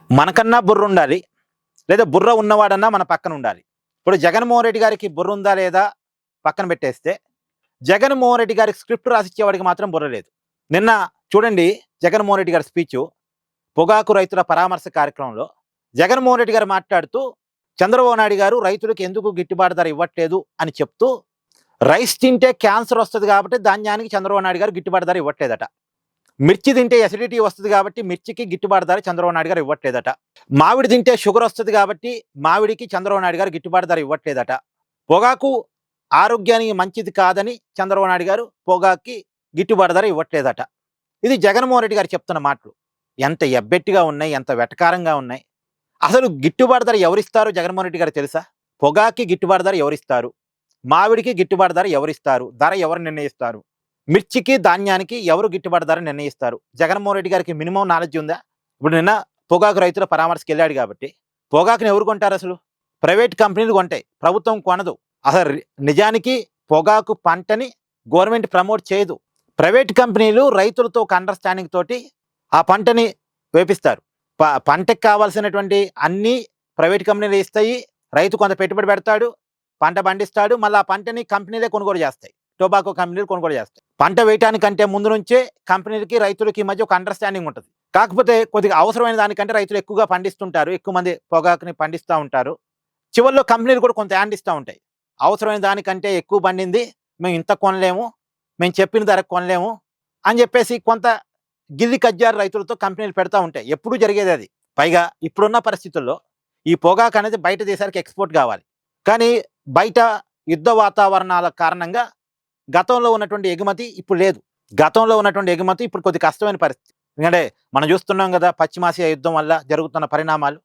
మనకన్నా బుర్ర ఉండాలి, లేదా బుర్ర ఉన్నవాడన్నా మన పక్కన ఉండాలి. ఇప్పుడు జగన్మోహన్ రెడ్డి గారికి బుర్ర ఉందా లేదా పక్కన పెట్టేస్తే, జగన్మోహన్ రెడ్డి గారికి స్క్రిప్ట్ రాసిచ్చేవాడికి మాత్రం బుర్ర లేదు. నిన్న చూడండి జగన్మోహన్ రెడ్డి గారి స్పీచ్ పొగాకు రైతుల పరామర్శ కార్యక్రమంలో జగన్మోహన్ రెడ్డి గారు మాట్లాడుతూ, చంద్రబాబు నాయుడు గారు రైతులకు ఎందుకు గిట్టుబాటు ధర ఇవ్వట్లేదు అని చెప్తూ, రైస్ తింటే క్యాన్సర్ వస్తుంది కాబట్టి ధాన్యానికి చంద్రబాబు నాయుడు గారు గిట్టుబాటు ధర ఇవ్వట్లేదట. మిర్చి తింటే ఎసిడిటీ వస్తుంది కాబట్టి మిర్చికి గిట్టుబాటు ధర చంద్రబాబు నాయుడు గారు ఇవ్వట్లేదట. మామిడి తింటే షుగర్ వస్తుంది కాబట్టి మామిడికి చంద్రబాబు నాయుడు గారు గిట్టుబాటు ధర ఇవ్వట్లేదట. పొగాకు ఆరోగ్యానికి మంచిది కాదని చంద్రబాబు నాయుడు గారు పొగాకి గిట్టుబాటు ధర ఇవ్వట్లేదట. ఇది జగన్మోహన్ రెడ్డి గారు చెప్తున్న మాటలు. ఎంత ఎబ్బెట్టిగా ఉన్నాయి, ఎంత వెటకారంగా ఉన్నాయి. అసలు గిట్టుబాటు ధర ఎవరిస్తారు జగన్మోహన్ రెడ్డి గారు తెలుసా? పొగాకి గిట్టుబాటు ధర ఎవరిస్తారు? మామిడికి గిట్టుబాటు ధర ఎవరిస్తారు? ధర ఎవరు నిర్ణయిస్తారు? మిర్చికి ధాన్యానికి ఎవరు గిట్టుబాటు ధర నిర్ణయిస్తారు? జగన్మోహన్ రెడ్డి గారికి మినిమం నాలెడ్జ్ ఉందా? ఇప్పుడు నిన్న పొగాకు రైతుల పరామర్శకి వెళ్ళాడు కాబట్టి, పొగాకుని ఎవరు కొంటారు? అసలు ప్రైవేట్ కంపెనీలు కొంటాయి, ప్రభుత్వం కొనదు. అసలు నిజానికి పొగాకు పంటని గవర్నమెంట్ ప్రమోట్ చేయదు. ప్రైవేట్ కంపెనీలు రైతులతో ఒక అండర్స్టాండింగ్ తోటి ఆ పంటని వేపిస్తారు. పంటకు కావాల్సినటువంటి అన్ని ప్రైవేట్ కంపెనీలు ఇస్తాయి. రైతు కొంత పెట్టుబడి పెడతాడు, పంట పండిస్తాడు, మళ్ళీ ఆ పంటని కంపెనీలే కొనుగోలు చేస్తాయి. టొబాకో కంపెనీలు కొనుగోలు చేస్తాయి. పంట వేయటానికంటే ముందు నుంచే కంపెనీలకి రైతులకి మధ్య ఒక అండర్స్టాండింగ్ ఉంటుంది. కాకపోతే కొద్దిగా అవసరమైన దానికంటే రైతులు ఎక్కువగా పండిస్తుంటారు, ఎక్కువ మంది పొగాకుని పండిస్తూ ఉంటారు. చివరిలో కంపెనీలు కూడా కొంత హ్యాండ్ ఇస్తూ ఉంటాయి. అవసరమైన దానికంటే ఎక్కువ పండింది, మేము ఇంత కొనలేము, మేము చెప్పిన ధరకు కొనలేము అని చెప్పేసి కొంత గిల్లి కజ్జారు రైతులతో కంపెనీలు పెడతా ఉంటాయి. ఎప్పుడూ జరిగేది అది. పైగా ఇప్పుడున్న పరిస్థితుల్లో ఈ పొగాకు అనేది బయట దేశాలకు ఎక్స్పోర్ట్ కావాలి. కానీ బయట యుద్ధ వాతావరణాల కారణంగా గతంలో ఉన్నటువంటి ఎగుమతి ఇప్పుడు లేదు. గతంలో ఉన్నటువంటి ఎగుమతి ఇప్పుడు కొద్ది కష్టమైన పరిస్థితి. ఎందుకంటే మనం చూస్తున్నాం కదా, పశ్చిమాసియా యుద్ధం వల్ల జరుగుతున్న పరిణామాలు.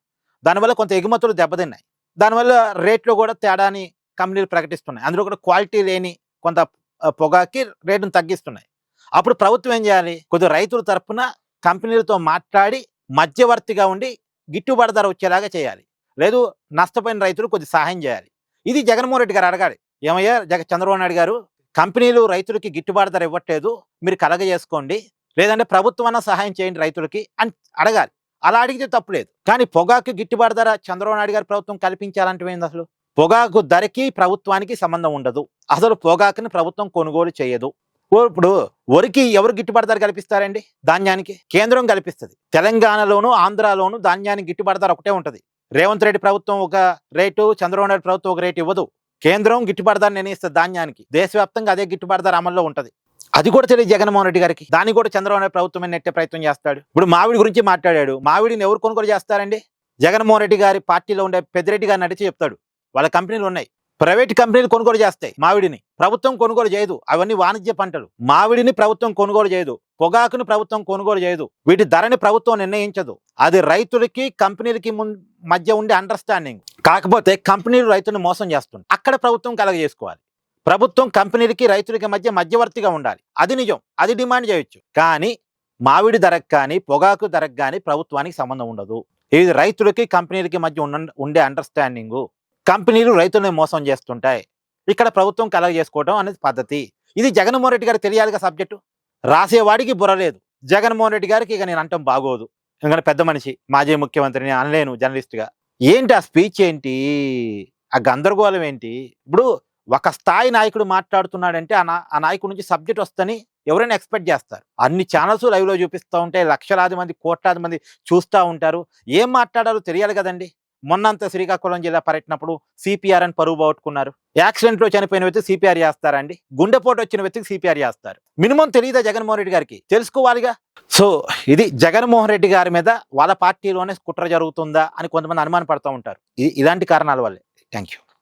దానివల్ల కొంత ఎగుమతులు దెబ్బతిన్నాయి. దానివల్ల రేట్లో కూడా తేడాని కంపెనీలు ప్రకటిస్తున్నాయి. అందులో కూడా క్వాలిటీ లేని కొంత పొగాకి రేటును తగ్గిస్తున్నాయి. అప్పుడు ప్రభుత్వం ఏం చేయాలి? కొద్దిగా రైతుల తరఫున కంపెనీలతో మాట్లాడి మధ్యవర్తిగా ఉండి గిట్టుబాటు ధర వచ్చేలాగా చేయాలి. లేదు నష్టపోయిన రైతులు కొద్దిగా సహాయం చేయాలి. ఇది జగన్మోహన్ రెడ్డి గారు అడగాలి. ఏమయ్యా చంద్రబాబు నాయుడు గారు, కంపెనీలు రైతులకి గిట్టుబాటు ధర ఇవ్వట్లేదు, మీరు కలగజేసుకోండి, లేదంటే ప్రభుత్వం అన్న సహాయం చేయండి రైతులకి అని అడగాలి. అలా అడిగితే తప్పులేదు. కానీ పొగాకు గిట్టుబాటు ధర చంద్రబాబు నాయుడు గారు ప్రభుత్వం కల్పించాలంటే ఏంది? అసలు పొగాకు ధరకి ప్రభుత్వానికి సంబంధం ఉండదు. అసలు పొగాకుని ప్రభుత్వం కొనుగోలు చేయదు. ఇప్పుడు వరికి ఎవరు గిట్టుబాటు ధర కల్పిస్తారండి? ధాన్యానికి కేంద్రం కల్పిస్తుంది. తెలంగాణలోను ఆంధ్రాలోను ధాన్యానికి గిట్టుబాటు ధర ఒకటే ఉంటుంది. రేవంత్ రెడ్డి ప్రభుత్వం ఒక రేటు, చంద్రబాబు నాయుడు ప్రభుత్వం ఒక రేటు ఇవ్వదు. కేంద్రం గిట్టుబాటు ధర నిర్ణయిస్తుంది ధాన్యానికి. దేశవ్యాప్తంగా అదే గిట్టుబాటు ధర అమల్లో ఉంటుంది. అది కూడా తెలియదు జగన్మోహన్ రెడ్డి గారికి. దాన్ని కూడా చంద్రబాబు నాయుడు ప్రభుత్వం నెట్టే ప్రయత్నం చేస్తాడు. ఇప్పుడు మామిడి గురించి మాట్లాడాడు. మామిడిని ఎవరు కొనుగోలు చేస్తారండి? జగన్మోహన్ రెడ్డి గారి పార్టీలో ఉండే పెద్దిరెడ్డి గారిని నడిచి చెప్తాడు, వాళ్ళ కంపెనీలు ఉన్నాయి, ప్రైవేట్ కంపెనీలు కొనుగోలు చేస్తాయి మామిడిని, ప్రభుత్వం కొనుగోలు చేయదు. అవన్నీ వాణిజ్య పంటలు. మామిడిని ప్రభుత్వం కొనుగోలు చేయదు, పొగాకుని ప్రభుత్వం కొనుగోలు చేయదు, వీటి ధరని ప్రభుత్వం నిర్ణయించదు. అది రైతులకి కంపెనీలకి మధ్య ఉండే అండర్స్టాండింగ్. కాకపోతే కంపెనీలు రైతులను మోసం చేస్తుంది. అక్కడ ప్రభుత్వం కలగజేసుకోవాలి. ప్రభుత్వం కంపెనీలకి రైతులకి మధ్య మధ్యవర్తిగా ఉండాలి. అది నిజం, అది డిమాండ్ చేయొచ్చు. కానీ మామిడి ధరకు కానీ పొగాకు ధరకు కానీ ప్రభుత్వానికి సంబంధం ఉండదు. ఇది రైతులకి కంపెనీలకి మధ్య ఉండే అండర్స్టాండింగు. కంపెనీలు రైతులను మోసం చేస్తుంటాయి, ఇక్కడ ప్రభుత్వం కలగజేసుకోవడం అనేది పద్ధతి. ఇది జగన్మోహన్ రెడ్డి గారికి తెలియాలిగా సబ్జెక్టు. రాసేవాడికి బుర్ర లేదు. జగన్మోహన్ రెడ్డి గారికి ఇక నేను అంటాం బాగోదు. ఎందుకంటే పెద్ద మనిషి, మాజీ ముఖ్యమంత్రిని అనలేను జర్నలిస్ట్గా. ఏంటి ఆ స్పీచ్ ఏంటి, ఆ గందరగోళం ఏంటి? ఇప్పుడు ఒక స్థాయి నాయకుడు మాట్లాడుతున్నాడంటే ఆ నాయకుడి నుంచి సబ్జెక్ట్ వస్తుందని ఎవరైనా ఎక్స్పెక్ట్ చేస్తారు. అన్ని ఛానల్స్ లైవ్లో చూపిస్తూ ఉంటే లక్షలాది మంది, కోట్లాది మంది చూస్తూ ఉంటారు. ఏం మాట్లాడాలో తెలియాలి కదండి. మొన్నంత శ్రీకాకుళం జిల్లా పర్యటనప్పుడు సిపిఆర్ అని పరువు పోగొట్టుకున్నారు. యాక్సిడెంట్లో చనిపోయిన వ్యక్తి సిపిఆర్ చేస్తారండి? గుండెపోటు వచ్చిన వ్యక్తికి సిపిఆర్ చేస్తారు. మినిమం తెలియదా జగన్మోహన్ రెడ్డి గారికి? తెలుసుకోవాలిగా. సో ఇది జగన్మోహన్ రెడ్డి గారి మీద వాళ్ళ పార్టీలోనే కుట్ర జరుగుతుందా అని కొంతమంది అనుమాన పడుతూ ఉంటారు. ఇలాంటి కారణాల వల్లే. Thank you.